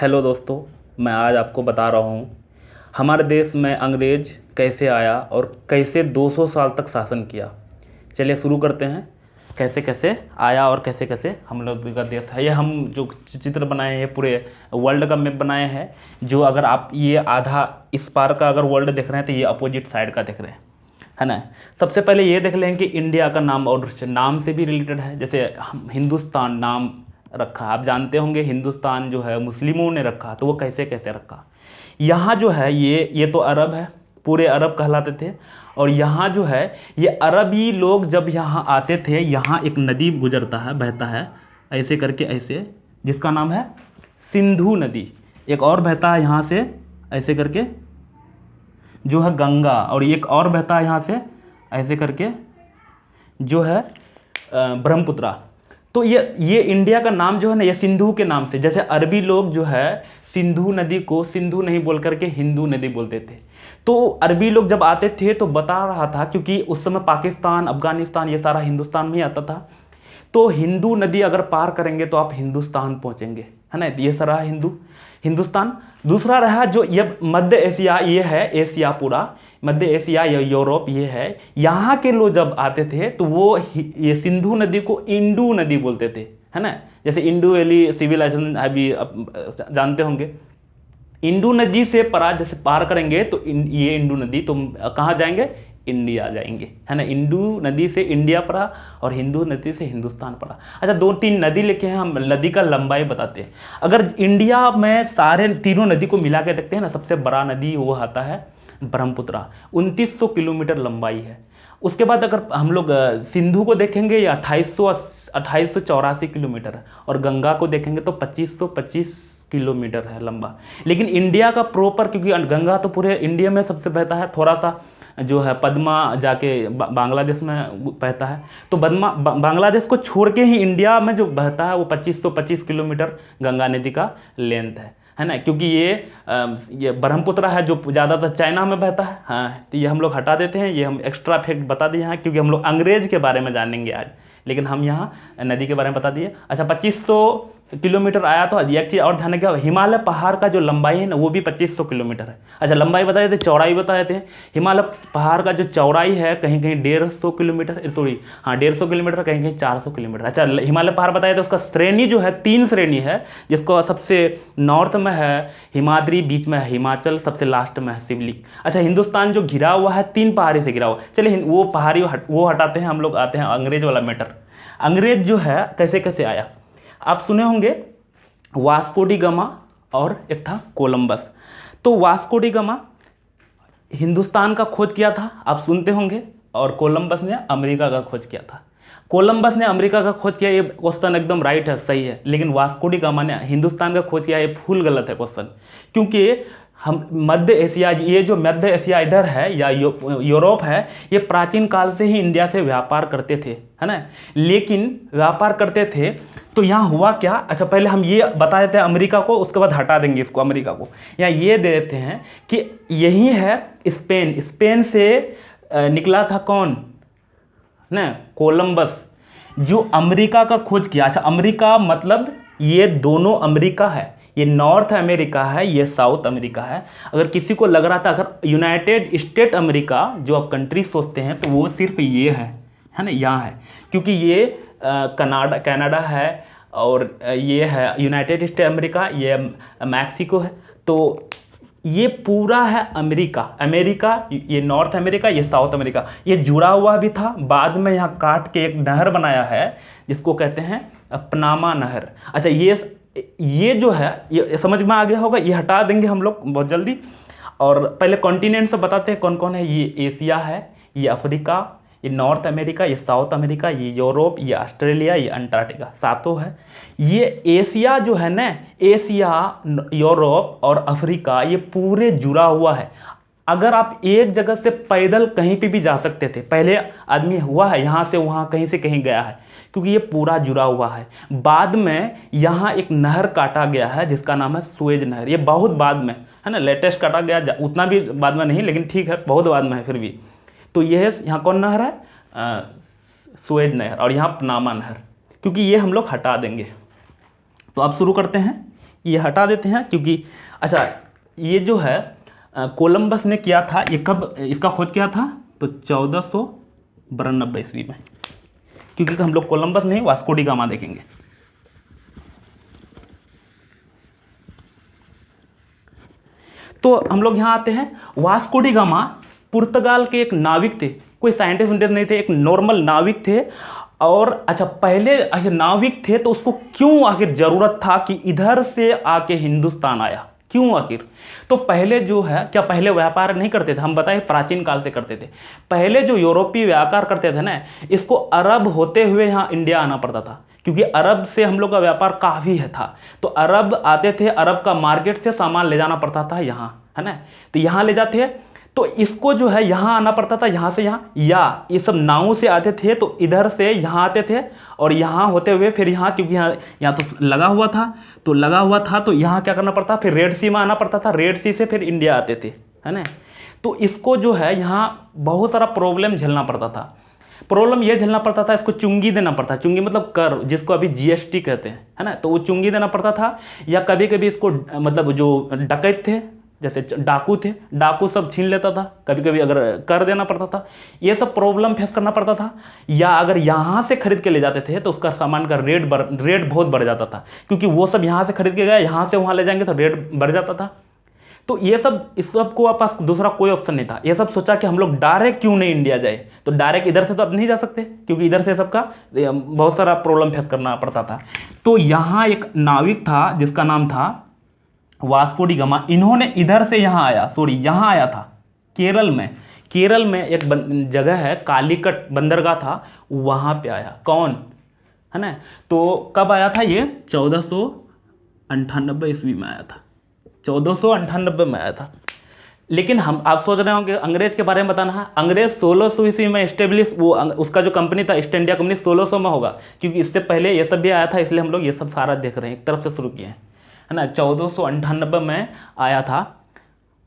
Hello दोस्तों, मैं आज आपको बता रहा हूँ हमारे देश में अंग्रेज कैसे आया और कैसे 200 साल तक शासन किया। चलिए शुरू करते हैं। कैसे कैसे आया और कैसे कैसे हम लोग का देश है। ये हम जो चित्र बनाए हैं पूरे वर्ल्ड का मैप बनाए हैं। जो अगर आप ये आधा इस पार का अगर वर्ल्ड देख रहे हैं तो ये अपोजिट साइड का देख रहे हैं, है ना। सबसे पहले ये देख लें कि इंडिया का नाम और नाम से भी रिलेटेड है। जैसे हम हिंदुस्तान नाम रखा, आप जानते होंगे हिंदुस्तान जो है मुस्लिमों ने रखा, तो वो कैसे कैसे रखा। यहाँ जो है ये तो अरब है, पूरे अरब कहलाते थे। और यहाँ जो है ये अरबी लोग जब यहाँ आते थे, यहाँ एक नदी गुजरता है, बहता है ऐसे करके ऐसे, जिसका नाम है सिंधु नदी। एक और बहता है यहाँ से ऐसे करके जो है गंगा, और एक और बहता है यहाँ से ऐसे करके जो है ब्रह्मपुत्रा। तो ये इंडिया का नाम जो है ना, ये सिंधु के नाम से, जैसे अरबी लोग जो है सिंधु नदी को सिंधु नहीं बोल करके हिंदू नदी बोलते थे। तो अरबी लोग जब आते थे तो बता रहा था, क्योंकि उस समय पाकिस्तान अफगानिस्तान ये सारा हिंदुस्तान में ही आता था, तो हिंदू नदी अगर पार करेंगे तो आप हिंदुस्तान पहुंचेंगे, है ना। ये सारा हिंदुस्तान। दूसरा रहा जो ये मध्य एशिया, ये है एशिया पूरा, मध्य एशिया या यूरोप ये है। यहाँ के लोग जब आते थे तो वो ये सिंधु नदी को इंडू नदी बोलते थे, है ना। जैसे इंडू वैली सिविलाइजेशन अभी जानते होंगे। इंडू नदी से जैसे पार करेंगे तो ये इंडू नदी तो कहाँ जाएंगे, इंडिया जाएंगे, है ना। इंडू नदी से इंडिया पड़ा और हिंदू नदी से हिंदुस्तान पड़ा। अच्छा, दो तीन नदी लेके हैं हम, नदी का लंबाई बताते हैं। अगर इंडिया में सारे तीनों नदी को मिला के देखते हैं ना, सबसे बड़ा नदी वो आता है ब्रह्मपुत्रा, 2900 किलोमीटर लंबाई है। उसके बाद अगर हम लोग सिंधु को देखेंगे ये 2884 किलोमीटर है, और गंगा को देखेंगे तो 2525 किलोमीटर है लंबा। लेकिन इंडिया का प्रॉपर, क्योंकि गंगा तो पूरे इंडिया में सबसे बहता है, थोड़ा सा जो है पद्मा जाके बांग्लादेश में बहता है, तो बांग्लादेश को छोड़ के ही इंडिया में जो बहता है वो 2525 किलोमीटर गंगा नदी का लेंथ है ना। क्योंकि ये ब्रह्मपुत्र है जो ज़्यादातर चाइना में बहता है। हाँ, तो ये हम लोग हटा देते हैं, ये हम एक्स्ट्रा फैक्ट बता दिए हैं, क्योंकि हम लोग अंग्रेज के बारे में जानेंगे आज, लेकिन हम यहाँ नदी के बारे में बता दिए। अच्छा, 2500 किलोमीटर आया। तो एक चीज़ और ध्यान रखिएगा, हिमालय पहाड़ का जो लंबाई है ना वो भी 2500 किलोमीटर है। अच्छा, लंबाई बताए थे, चौड़ाई बताए थे। हिमालय पहाड़ का जो चौड़ाई है कहीं कहीं 150 किलोमीटर, सॉरी हाँ 150 किलोमीटर, कहीं कहीं 400 किलोमीटर। अच्छा, हिमालय पहाड़ बताए थे, उसका श्रेणी जो है 3 श्रेणी है, जिसको सबसे नॉर्थ में है हिमाद्री, बीच में है हिमाचल, सबसे लास्ट में है शिवलिक। अच्छा, हिंदुस्तान जो घिरा हुआ है 3 पहाड़ी से घिरा हुआ। चलिए वो पहाड़ी वो हटाते हैं, हम लोग आते हैं अंग्रेज वाला मैटर। अंग्रेज जो है कैसे कैसे आया, आप सुने होंगे वास्को डी गामा और एक था कोलंबस। तो वास्को डी गामा हिंदुस्तान का खोज किया था, आप सुनते होंगे, और कोलंबस ने अमेरिका का खोज किया था। कोलंबस ने अमेरिका का खोज किया, ये क्वेश्चन एकदम राइट है, सही है। लेकिन वास्को डी गामा ने हिंदुस्तान का खोज किया, ये फुल गलत है क्वेश्चन। क्योंकि हम मध्य एशिया, ये जो मध्य एशिया इधर है या यूरोप है, ये प्राचीन काल से ही इंडिया से व्यापार करते थे, है ना। लेकिन व्यापार करते थे तो यहाँ हुआ क्या। अच्छा, पहले हम ये बता देते हैं अमेरिका को, उसके बाद हटा देंगे इसको अमेरिका को। यहाँ ये दे देते हैं कि यही है स्पेन। स्पेन से निकला था कौन ना, कोलंबस, जो अमेरिका का खोज किया। अच्छा, अमेरिका मतलब ये दोनों अमेरिका है, ये नॉर्थ अमेरिका है, ये साउथ अमेरिका है। अगर किसी को लग रहा था अगर यूनाइटेड स्टेट अमेरिका जो आप कंट्री सोचते हैं, तो वो सिर्फ ये है ना, यहाँ है। क्योंकि ये कनाडा है, और ये है यूनाइटेड स्टेट अमेरिका, ये मैक्सिको है। तो ये पूरा है अमेरिका, ये नॉर्थ अमेरिका, ये साउथ अमेरिका, ये जुड़ा हुआ भी था। बाद में यहाँ काट के एक नहर बनाया है जिसको कहते हैं पनामा नहर। अच्छा, ये जो है ये समझ में आ गया होगा, ये हटा देंगे हम लोग बहुत जल्दी। और पहले कॉन्टिनेंट से बताते हैं कौन कौन है। ये एशिया है, ये अफ्रीका, ये नॉर्थ अमेरिका, ये साउथ अमेरिका, ये यूरोप, ये ऑस्ट्रेलिया, ये अंटार्कटिका, सातों है। ये एशिया जो है ना, एशिया, यूरोप और अफ्रीका, ये पूरे जुड़ा हुआ है। अगर आप एक जगह से पैदल कहीं पे भी जा सकते थे, पहले आदमी हुआ है यहाँ से वहाँ कहीं से कहीं गया है, क्योंकि ये पूरा जुड़ा हुआ है। बाद में यहाँ एक नहर काटा गया है जिसका नाम है सुएज नहर। ये बहुत बाद में है ना, लेटेस्ट काटा गया, उतना भी बाद में नहीं, लेकिन ठीक है बहुत बाद में है फिर भी। तो ये है, यहाँ कौन नहर है, सुएज नहर, और यहाँ पनामा नहर, क्योंकि ये हम लोग हटा देंगे। तो अब शुरू करते हैं। ये हटा देते हैं क्योंकि अच्छा ये जो है कोलंबस ने किया था, ये कब इसका खोज किया था, तो 1492 ईस्वी में, क्योंकि हम लोग कोलंबस नहीं वास्को डी गामा देखेंगे। तो हम लोग यहाँ आते हैं, वास्को डी गामा पुर्तगाल के एक नाविक थे, कोई साइंटिस्ट नहीं थे, एक नॉर्मल नाविक थे। और अच्छा पहले अच्छा नाविक थे तो उसको क्यों आखिर जरूरत था कि इधर से आके हिंदुस्तान आया, क्यों आखिर? तो पहले जो है क्या पहले व्यापार नहीं करते थे, हम बताए प्राचीन काल से करते थे। पहले जो यूरोपीय व्यापार करते थे ना, इसको अरब होते हुए यहाँ इंडिया आना पड़ता था, क्योंकि अरब से हम लोग का व्यापार काफ़ी है था। तो अरब आते थे, अरब का मार्केट से सामान ले जाना पड़ता था यहाँ, है ना। तो यहाँ ले जाते हैं, तो इसको जो है यहाँ आना पड़ता था, यहाँ से यहाँ, या ये सब नावों से आते थे, तो इधर से यहाँ आते थे और यहाँ होते हुए फिर यहाँ, क्योंकि यहाँ तो लगा हुआ था, तो यहाँ क्या करना पड़ता, फिर रेड सी में आना पड़ता था, रेड सी से फिर इंडिया आते थे, है ना। तो इसको जो है यहाँ बहुत सारा प्रॉब्लम झेलना पड़ता था। प्रॉब्लम ये झेलना पड़ता था, इसको चुंगी देना पड़ता, चुंगी मतलब कर, जिसको अभी जीएसटी कहते हैं, है ना। तो वो चुंगी देना पड़ता था, या कभी कभी इसको मतलब जो डकैत थे, जैसे डाकू थे, डाकू सब छीन लेता था, कभी कभी अगर कर देना पड़ता था, ये सब प्रॉब्लम फेस करना पड़ता था। या अगर यहाँ से खरीद के ले जाते थे तो उसका सामान का रेट बहुत बढ़ जाता था, क्योंकि वो सब यहाँ से खरीद के गए, यहाँ से वहाँ ले जाएंगे तो रेट बढ़ जाता था। तो ये सब, इस सब को पास दूसरा कोई ऑप्शन नहीं था। ये सब सोचा कि हम लोग डायरेक्ट क्यों नहीं इंडिया जाए, तो डायरेक्ट इधर से तो अब नहीं जा सकते, क्योंकि इधर से सबका बहुत सारा प्रॉब्लम फेस करना पड़ता था। तो यहाँ एक नाविक था जिसका नाम था वास्को डी गामा, इन्होंने इधर से यहाँ आया, यहाँ आया था केरल में एक जगह है कालीकट बंदरगाह था, वहाँ पे आया। कौन, है ना। तो कब आया था ये, 1498 ईस्वी में आया था, 1498 में आया था। लेकिन हम आप सोच रहे होंगे अंग्रेज के बारे में बताना है, अंग्रेज 1600 ईस्वी में एस्टेब्लिश, वो उसका जो कंपनी था ईस्ट इंडिया कंपनी 1600 में होगा, क्योंकि इससे पहले ये सब भी आया था, इसलिए हम लोग ये सब सारा देख रहे हैं, एक तरफ से शुरू किए हैं, है ना। 1498 में आया था,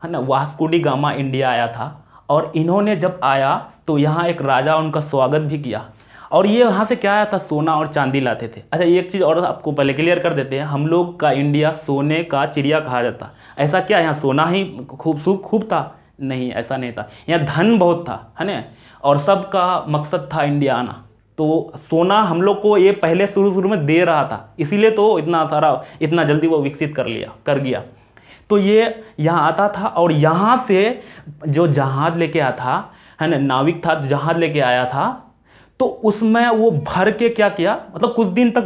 है ना, वास्को डी गामा इंडिया आया था। और इन्होंने जब आया तो यहाँ एक राजा उनका स्वागत भी किया, और ये यहाँ से क्या आया था, सोना और चांदी लाते थे। अच्छा एक चीज़ और आपको पहले क्लियर कर देते हैं, हम लोग का इंडिया सोने का चिड़िया कहा जाता। ऐसा क्या यहाँ सोना ही खूब था, नहीं, ऐसा नहीं था, यहाँ धन बहुत था, है ना, और सबका मकसद था इंडिया आना। तो सोना हम लोग को ये पहले शुरू में दे रहा था, इसीलिए तो इतना जल्दी वो विकसित कर गया। तो ये यहाँ आता था, और यहाँ से जो जहाज लेके आया था, है ना, नाविक था, जहाज लेके आया था, तो उसमें वो भर के क्या किया, मतलब कुछ दिन तक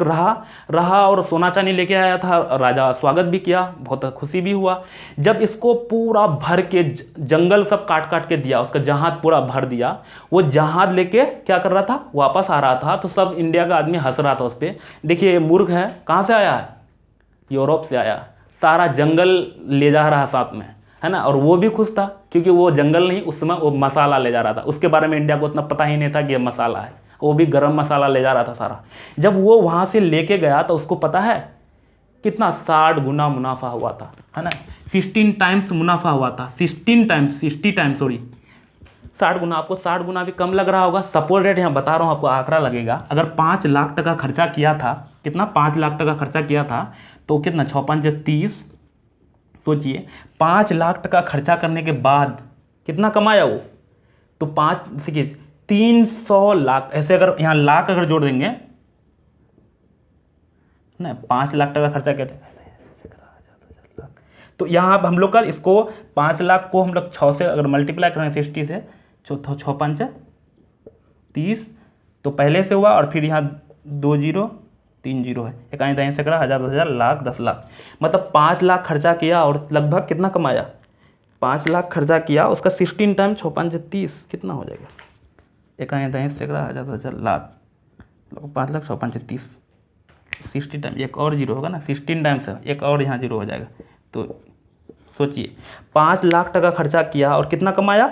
रहा और सोना चांदी लेके आया था, राजा स्वागत भी किया, बहुत खुशी भी हुआ। जब इसको पूरा भर के जंगल सब काट के दिया, उसका जहाज पूरा भर दिया, वो जहाज लेके क्या कर रहा था, वापस आ रहा था, तो सब इंडिया का आदमी हंस रहा था उस पर। देखिए ये मूर्ख है, कहाँ से आया है, यूरोप से आया, सारा जंगल ले जा रहा है साथ में, है ना। और वो भी खुश था, क्योंकि वो जंगल नहीं, उस समय वो मसाला ले जा रहा था, उसके बारे में इंडिया को उतना पता ही नहीं था कि ये मसाला है, वो भी गरम मसाला ले जा रहा था सारा। जब वो वहाँ से लेके गया तो उसको पता है कितना 60 गुना मुनाफा हुआ था, है ना, 16 टाइम्स मुनाफा हुआ था, 60 टाइम्स 60 गुना। आपको 60 गुना भी कम लग रहा होगा, सपोर्ट रेट यहाँ बता रहा हूँ, आपको आंकड़ा लगेगा। अगर 5 लाख टका खर्चा किया था, कितना, 5 लाख टका खर्चा किया था, तो कितना, 6 5 30, सोचिए 5 लाख टका खर्चा करने के बाद कितना कमाया वो, तो 300 लाख, ऐसे अगर यहाँ लाख अगर जोड़ देंगे ना, 5 लाख टका खर्चा कहते हैं, तो यहाँ हम लोग का इसको 5 लाख को हम लोग 6 से अगर मल्टीप्लाई करें 60 से, 6 5 30, तो पहले से हुआ, और फिर यहाँ 2 0 3 0 है, 1 दाएं सैकड़ा, 1000 लाख 10 लाख, मतलब 5 लाख खर्चा किया और लगभग कितना कमाया, 5 लाख खर्चा किया, उसका 16 टाइम 6 5 30 कितना हो जाएगा, 1 दाएं सैकड़ा, 1000 लाख, 5 लाख 6 5 30, 60 टाइम, एक और जीरो होगा ना, 16 टाइम्स है, एक और यहाँ जीरो हो जाएगा। तो सोचिए 5 लाख टका खर्चा किया और कितना कमाया,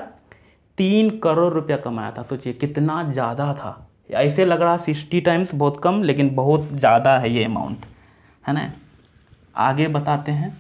3 करोड़ रुपया कमाया था। सोचिए कितना ज़्यादा था, ऐसे लग रहा 60 टाइम्स बहुत कम, लेकिन बहुत ज़्यादा है ये अमाउंट, है ना। आगे बताते हैं,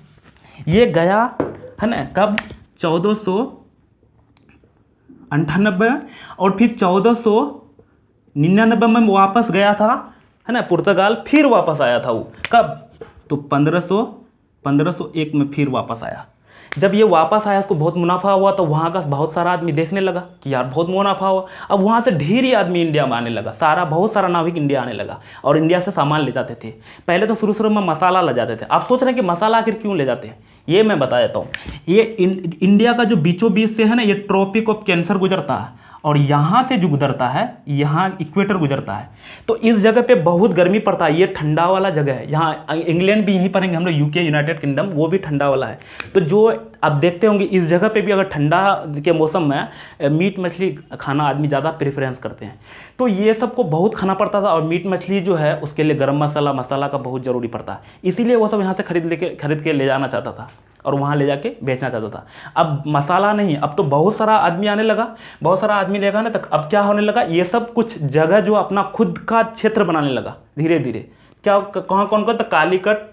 ये गया, है ना, कब, 1498, और फिर 1499 में वापस गया था, है ना, पुर्तगाल, फिर वापस आया था वो, कब, तो 1500 1501 में फिर वापस आया। जब ये वापस आया, इसको बहुत मुनाफा हुआ, तो वहाँ का बहुत सारा आदमी देखने लगा कि यार बहुत मुनाफा हुआ। अब वहाँ से ढेर ही आदमी इंडिया में आने लगा, बहुत सारा नाविक इंडिया आने लगा और इंडिया से सामान ले जाते थे। पहले तो शुरू में मसाला ले जाते थे। आप सोच रहे हैं कि मसाला आखिर क्यों ले जाते हैं, ये मैं बता देता हूँ। ये इंडिया का जो बीचों बीच से है ना, ये ट्रॉपिक ऑफ कैंसर गुजरता है और यहाँ से जो गुजरता है, यहाँ इक्वेटर गुजरता है। तो इस जगह पे बहुत गर्मी पड़ता है, ये ठंडा वाला जगह है। यहाँ इंग्लैंड भी यहीं पड़ेंगे हम लोग, यूके यूनाइटेड किंगडम, वो भी ठंडा वाला है। तो जो आप देखते होंगे इस जगह पे भी अगर ठंडा के मौसम में मीट मछली खाना आदमी ज़्यादा प्रेफरेंस करते हैं। तो ये सबको बहुत खाना पड़ता था और मीट मछली जो है उसके लिए गर्म मसाला का बहुत ज़रूरी पड़ता है। इसीलिए वो सब यहाँ से खरीद के ले जाना चाहता था और वहाँ ले जाके बेचना चाहता था। अब मसाला नहीं, अब तो बहुत सारा आदमी आने लगा, बहुत सारा आदमी लेगा ना, तो अब क्या होने लगा, ये सब कुछ जगह जो अपना खुद का क्षेत्र बनाने लगा धीरे धीरे। क्या कहाँ कौन कौन, तो कालीकट,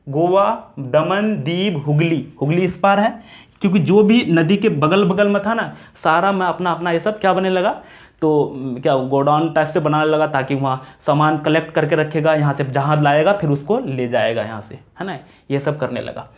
गोवा, दमन, दीव, हुगली इस पार है, क्योंकि जो भी नदी के बगल बगल में था ना, सारा में अपना अपना ये सब क्या बनने लगा, तो क्या गोडाउन टाइप से बनाने लगा, ताकि वहाँ सामान कलेक्ट करके रखेगा, यहाँ से जहाज लाएगा फिर उसको ले जाएगा यहाँ से, है ना, ये सब करने लगा।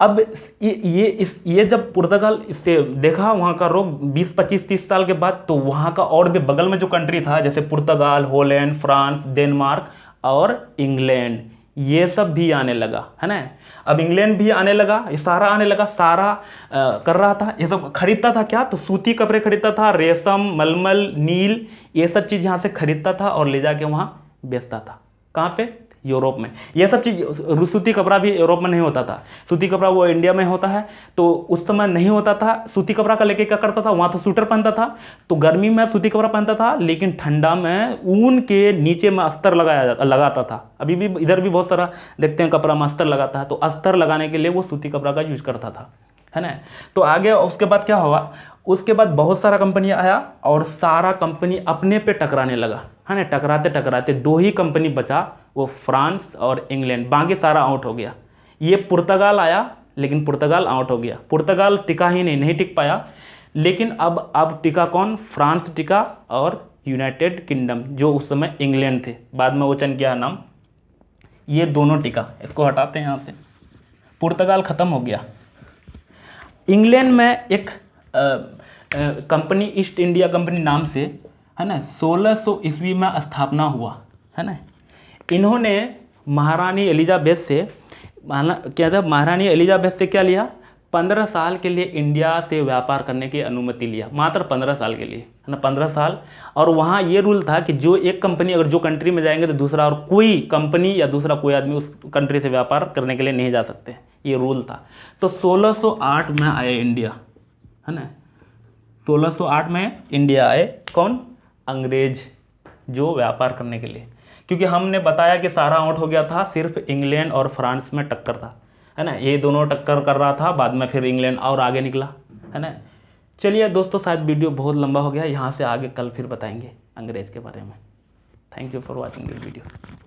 अब ये जब पुर्तगाल इससे देखा वहाँ का रोग 20, 25, 30 साल के बाद, तो वहाँ का और भी बगल में जो कंट्री था, जैसे पुर्तगाल, हॉलैंड, फ्रांस, डेनमार्क और इंग्लैंड, ये सब भी आने लगा, है ना। अब इंग्लैंड भी आने लगा, ये सारा आने लगा, सारा कर रहा था, ये सब खरीदता था क्या, तो सूती कपड़े खरीदता था, रेशम, मलमल, नील, ये सब चीज़ यहाँ से खरीदता था और ले जाके वहाँ बेचता था। कहाँ पे, यूरोप में। ये सब चीज़, सूती कपड़ा भी यूरोप में नहीं होता था, सूती कपड़ा वो इंडिया में होता है, तो उस समय नहीं होता था। सूती कपड़ा का लेके क्या करता था, वहाँ तो स्वेटर पहनता था, तो गर्मी में सूती कपड़ा पहनता था, लेकिन ठंडा में ऊन के नीचे में अस्तर लगाता था। अभी भी इधर भी बहुत सारा देखते हैं कपड़ा में अस्तर लगाता है, तो अस्तर लगाने के लिए वो सूती कपड़ा का यूज करता था, है ना। तो आगे उसके बाद क्या हुआ, उसके बाद बहुत सारा कंपनी आया और सारा कंपनी अपने पे टकराने लगा, है ना। टकराते टकराते 2 ही कंपनी बचा, वो फ्रांस और इंग्लैंड, बाकी सारा आउट हो गया। ये पुर्तगाल आया, लेकिन पुर्तगाल आउट हो गया, पुर्तगाल टिका ही नहीं टिक पाया। लेकिन अब टिका कौन, फ्रांस टिका और यूनाइटेड किंगडम, जो उस समय इंग्लैंड थे, बाद में वो चेंज किया नाम, ये दोनों टिका। इसको हटाते हैं यहाँ से, पुर्तगाल खत्म हो गया। इंग्लैंड में एक कंपनी ईस्ट इंडिया कंपनी नाम से, है ना, 1600 ईस्वी में स्थापना हुआ, है ना। इन्होंने महारानी एलिजाबेथ से महारानी एलिजाबेथ से क्या लिया, 15 साल के लिए इंडिया से व्यापार करने की अनुमति लिया, मात्र 15 साल के लिए, है ना, 15 साल। और वहाँ ये रूल था कि जो एक कंपनी अगर जो कंट्री में जाएंगे तो दूसरा और कोई कंपनी या दूसरा कोई आदमी उस कंट्री से व्यापार करने के लिए नहीं जा सकते, ये रूल था। तो 1608 में आए इंडिया, है ना, 1608 में इंडिया आए, कौन, अंग्रेज, जो व्यापार करने के लिए, क्योंकि हमने बताया कि सारा आउट हो गया था, सिर्फ इंग्लैंड और फ्रांस में टक्कर था, है ना, ये दोनों टक्कर कर रहा था, बाद में फिर इंग्लैंड और आगे निकला, है ना। चलिए दोस्तों, शायद वीडियो बहुत लंबा हो गया, यहाँ से आगे कल फिर बताएंगे अंग्रेज़ के बारे में। Thank you for watching this video.